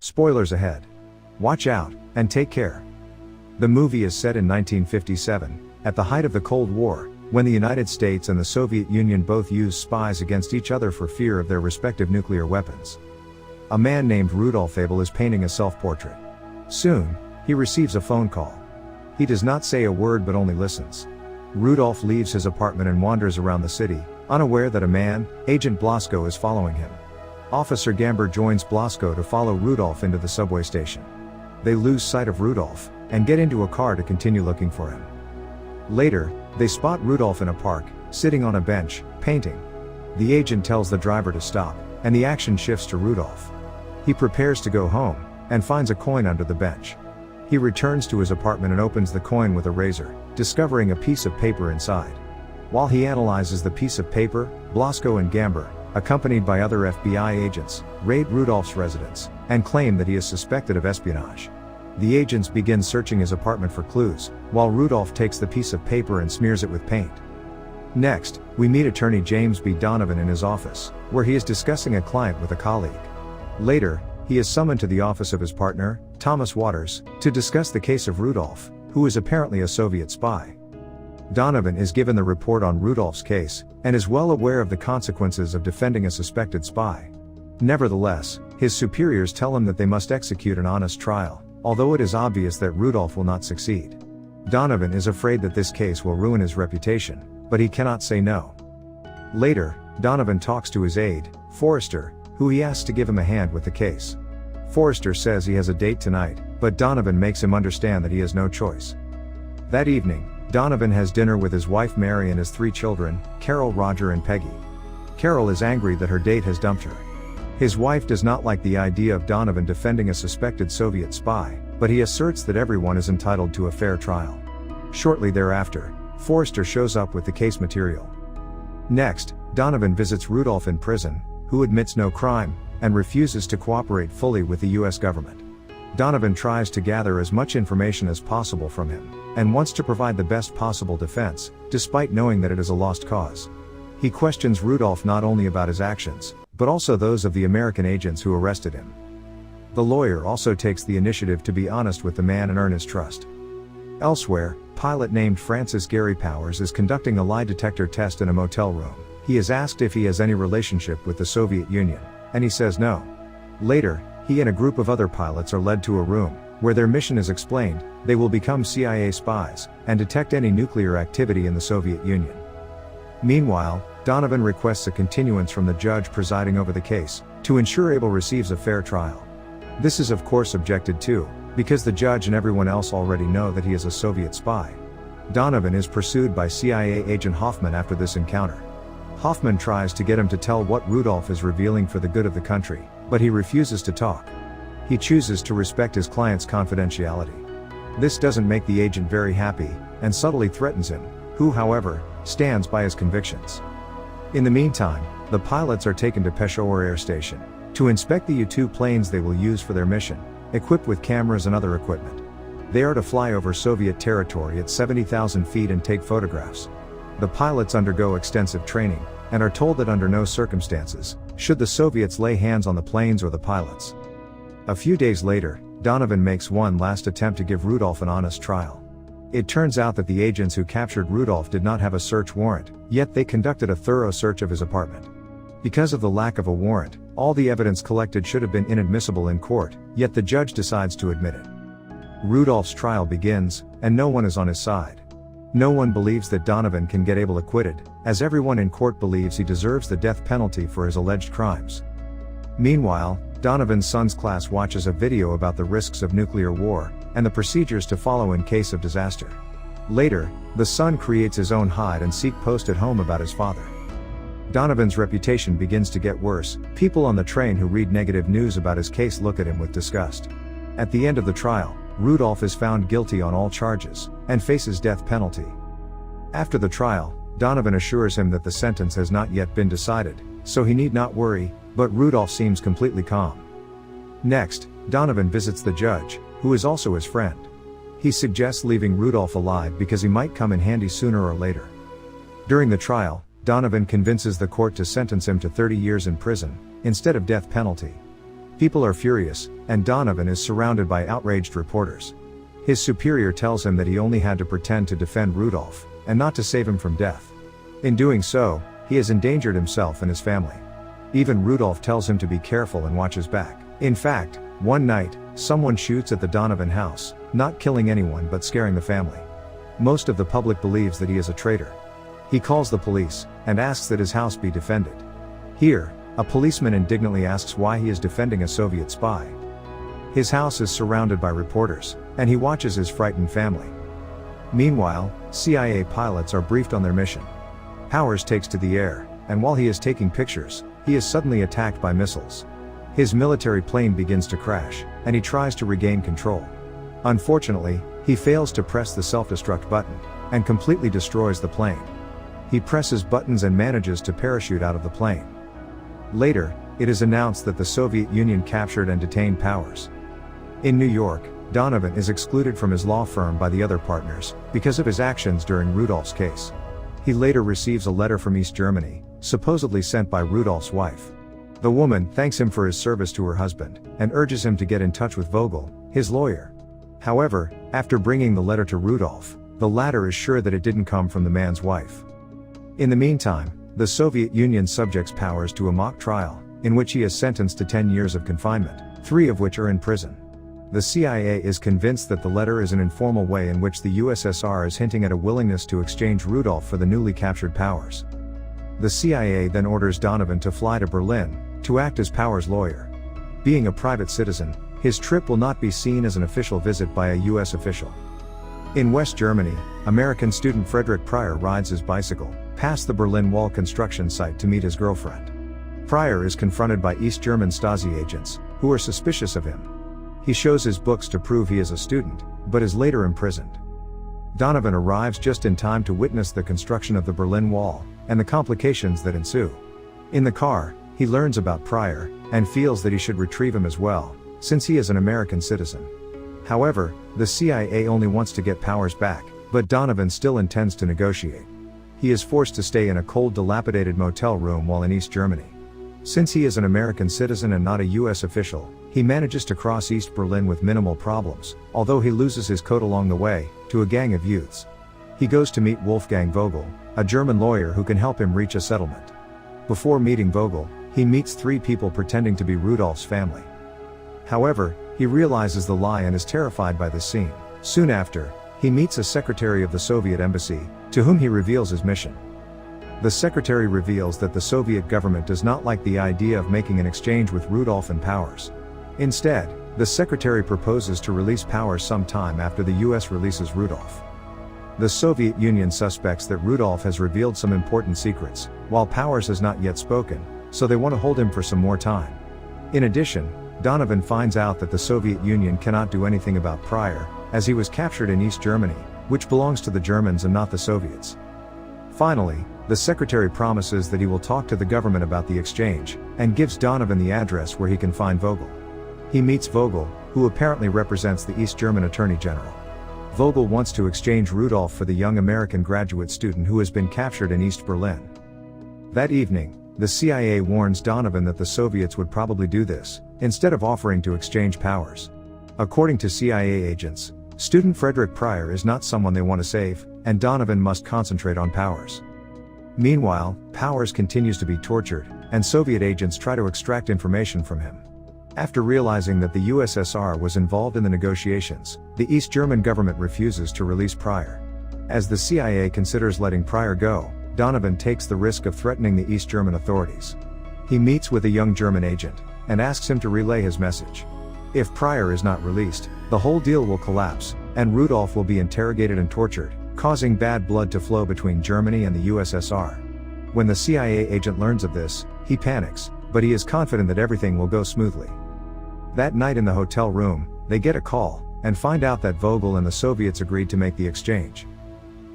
Spoilers ahead. Watch out, and take care. The movie is set in 1957, at the height of the Cold War, when the United States and the Soviet Union both used spies against each other for fear of their respective nuclear weapons. A man named Rudolf Abel is painting a self-portrait. Soon, he receives a phone call. He does not say a word but only listens. Rudolf leaves his apartment and wanders around the city, unaware that a man, Agent Blasco, is following him. Officer Gamber joins Blasco to follow Rudolf into the subway station. They lose sight of Rudolf, and get into a car to continue looking for him. Later, they spot Rudolf in a park, sitting on a bench, painting. The agent tells the driver to stop, and the action shifts to Rudolf. He prepares to go home, and finds a coin under the bench. He returns to his apartment and opens the coin with a razor, discovering a piece of paper inside. While he analyzes the piece of paper, Blasco and Gamber, accompanied by other FBI agents, raid Rudolf's residence, and claim that he is suspected of espionage. The agents begin searching his apartment for clues, while Rudolf takes the piece of paper and smears it with paint. Next, we meet attorney James B. Donovan in his office, where he is discussing a client with a colleague. Later, he is summoned to the office of his partner, Thomas Waters, to discuss the case of Rudolf, who is apparently a Soviet spy. Donovan is given the report on Rudolf's case, and is well aware of the consequences of defending a suspected spy. Nevertheless, his superiors tell him that they must execute an honest trial, although it is obvious that Rudolf will not succeed. Donovan is afraid that this case will ruin his reputation, but he cannot say no. Later, Donovan talks to his aide, Forrester, who he asks to give him a hand with the case. Forrester says he has a date tonight, but Donovan makes him understand that he has no choice. That evening, Donovan has dinner with his wife Mary and his 3 children, Carol, Roger and Peggy. Carol is angry that her date has dumped her. His wife does not like the idea of Donovan defending a suspected Soviet spy, but he asserts that everyone is entitled to a fair trial. Shortly thereafter, Forrester shows up with the case material. Next, Donovan visits Rudolf in prison, who admits no crime, and refuses to cooperate fully with the US government. Donovan tries to gather as much information as possible from him, and wants to provide the best possible defense, despite knowing that it is a lost cause. He questions Rudolf not only about his actions, but also those of the American agents who arrested him. The lawyer also takes the initiative to be honest with the man and earn his trust. Elsewhere, pilot named Francis Gary Powers is conducting a lie detector test in a motel room. He is asked if he has any relationship with the Soviet Union, and he says no. Later, he and a group of other pilots are led to a room, where their mission is explained. They will become CIA spies, and detect any nuclear activity in the Soviet Union. Meanwhile, Donovan requests a continuance from the judge presiding over the case, to ensure Abel receives a fair trial. This is of course objected to, because the judge and everyone else already know that he is a Soviet spy. Donovan is pursued by CIA agent Hoffman after this encounter. Hoffman tries to get him to tell what Rudolf is revealing for the good of the country, but he refuses to talk. He chooses to respect his client's confidentiality. This doesn't make the agent very happy, and subtly threatens him, who however, stands by his convictions. In the meantime, the pilots are taken to Peshawar Air Station, to inspect the U-2 planes they will use for their mission, equipped with cameras and other equipment. They are to fly over Soviet territory at 70,000 feet and take photographs. The pilots undergo extensive training, and are told that under no circumstances, should the Soviets lay hands on the planes or the pilots. A few days later, Donovan makes one last attempt to give Rudolf an honest trial. It turns out that the agents who captured Rudolf did not have a search warrant, yet they conducted a thorough search of his apartment. Because of the lack of a warrant, all the evidence collected should have been inadmissible in court, yet the judge decides to admit it. Rudolf's trial begins, and no one is on his side. No one believes that Donovan can get Abel acquitted, as everyone in court believes he deserves the death penalty for his alleged crimes. Meanwhile, Donovan's son's class watches a video about the risks of nuclear war, and the procedures to follow in case of disaster. Later, the son creates his own hide and seek post at home about his father. Donovan's reputation begins to get worse. People on the train who read negative news about his case look at him with disgust. At the end of the trial, Rudolf is found guilty on all charges, and faces death penalty. After the trial, Donovan assures him that the sentence has not yet been decided, so he need not worry, but Rudolf seems completely calm. Next, Donovan visits the judge, who is also his friend. He suggests leaving Rudolf alive because he might come in handy sooner or later. During the trial, Donovan convinces the court to sentence him to 30 years in prison, instead of death penalty. People are furious, and Donovan is surrounded by outraged reporters. His superior tells him that he only had to pretend to defend Rudolph, and not to save him from death. In doing so, he has endangered himself and his family. Even Rudolph tells him to be careful and watch his back. In fact, one night, someone shoots at the Donovan house, not killing anyone but scaring the family. Most of the public believes that he is a traitor. He calls the police, and asks that his house be defended. Here, a policeman indignantly asks why he is defending a Soviet spy. His house is surrounded by reporters, and he watches his frightened family. Meanwhile, CIA pilots are briefed on their mission. Powers takes to the air, and while he is taking pictures, he is suddenly attacked by missiles. His military plane begins to crash, and he tries to regain control. Unfortunately, he fails to press the self-destruct button, and completely destroys the plane. He presses buttons and manages to parachute out of the plane. Later, it is announced that the Soviet Union captured and detained Powers. In New York, Donovan is excluded from his law firm by the other partners, because of his actions during Rudolph's case. He later receives a letter from East Germany, supposedly sent by Rudolph's wife. The woman thanks him for his service to her husband, and urges him to get in touch with Vogel, his lawyer. However, after bringing the letter to Rudolph, the latter is sure that it didn't come from the man's wife. In the meantime, the Soviet Union subjects Powers to a mock trial, in which he is sentenced to 10 years of confinement, 3 of which are in prison. The CIA is convinced that the letter is an informal way in which the USSR is hinting at a willingness to exchange Rudolph for the newly captured Powers. The CIA then orders Donovan to fly to Berlin, to act as Powers' lawyer. Being a private citizen, his trip will not be seen as an official visit by a US official. In West Germany, American student Frederick Pryor rides his bicycle past the Berlin Wall construction site to meet his girlfriend. Pryor is confronted by East German Stasi agents, who are suspicious of him. He shows his books to prove he is a student, but is later imprisoned. Donovan arrives just in time to witness the construction of the Berlin Wall, and the complications that ensue. In the car, he learns about Pryor, and feels that he should retrieve him as well, since he is an American citizen. However, the CIA only wants to get Powers back, but Donovan still intends to negotiate. He is forced to stay in a cold, dilapidated motel room while in East Germany. Since he is an American citizen and not a US official, he manages to cross East Berlin with minimal problems, although he loses his coat along the way, to a gang of youths. He goes to meet Wolfgang Vogel, a German lawyer who can help him reach a settlement. Before meeting Vogel, he meets 3 people pretending to be Rudolph's family. However, he realizes the lie and is terrified by this scene. Soon after, he meets a secretary of the Soviet embassy, to whom he reveals his mission. The secretary reveals that the Soviet government does not like the idea of making an exchange with Rudolph and Powers. Instead, the secretary proposes to release Powers sometime after the US releases Rudolph. The Soviet Union suspects that Rudolph has revealed some important secrets, while Powers has not yet spoken, so they want to hold him for some more time. In addition, Donovan finds out that the Soviet Union cannot do anything about Pryor, as he was captured in East Germany, which belongs to the Germans and not the Soviets. Finally, the secretary promises that he will talk to the government about the exchange, and gives Donovan the address where he can find Vogel. He meets Vogel, who apparently represents the East German Attorney General. Vogel wants to exchange Rudolph for the young American graduate student who has been captured in East Berlin. That evening, the CIA warns Donovan that the Soviets would probably do this, instead of offering to exchange Powers. According to CIA agents, student Frederick Pryor is not someone they want to save, and Donovan must concentrate on Powers. Meanwhile, Powers continues to be tortured, and Soviet agents try to extract information from him. After realizing that the USSR was involved in the negotiations, the East German government refuses to release Pryor. As the CIA considers letting Pryor go, Donovan takes the risk of threatening the East German authorities. He meets with a young German agent, and asks him to relay his message. If Pryor is not released, the whole deal will collapse, and Rudolph will be interrogated and tortured, causing bad blood to flow between Germany and the USSR. When the CIA agent learns of this, he panics, but he is confident that everything will go smoothly. That night in the hotel room, they get a call, and find out that Vogel and the Soviets agreed to make the exchange.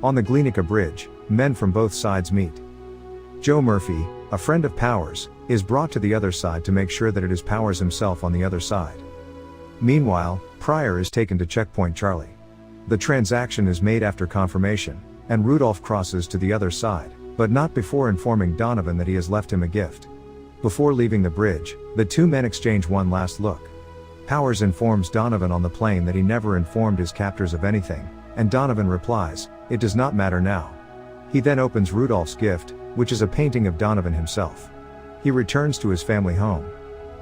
On the Glienicke Bridge, men from both sides meet. Joe Murphy, a friend of Powers, is brought to the other side to make sure that it is Powers himself on the other side. Meanwhile, Pryor is taken to Checkpoint Charlie. The transaction is made after confirmation, and Rudolph crosses to the other side, but not before informing Donovan that he has left him a gift. Before leaving the bridge, the two men exchange one last look. Powers informs Donovan on the plane that he never informed his captors of anything, and Donovan replies, "It does not matter now." He then opens Rudolph's gift, which is a painting of Donovan himself. He returns to his family home.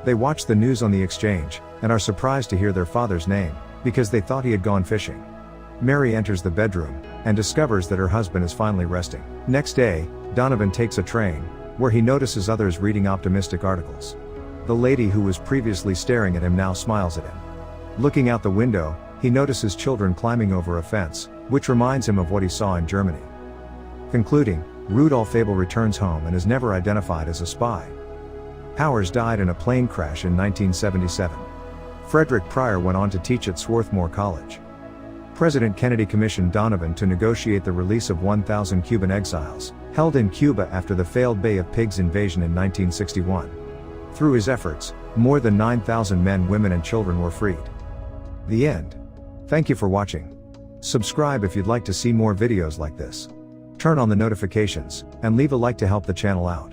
They watch the news on the exchange, and are surprised to hear their father's name, because they thought he had gone fishing. Mary enters the bedroom, and discovers that her husband is finally resting. Next day, Donovan takes a train, where he notices others reading optimistic articles. The lady who was previously staring at him now smiles at him. Looking out the window, he notices children climbing over a fence, which reminds him of what he saw in Germany. Concluding, Rudolph Abel returns home and is never identified as a spy. Powers died in a plane crash in 1977. Frederick Pryor went on to teach at Swarthmore College. President Kennedy commissioned Donovan to negotiate the release of 1,000 Cuban exiles, held in Cuba after the failed Bay of Pigs invasion in 1961. Through his efforts, more than 9,000 men, women and children were freed. The end. Thank you for watching. Subscribe if you'd like to see more videos like this. Turn on the notifications, and leave a like to help the channel out.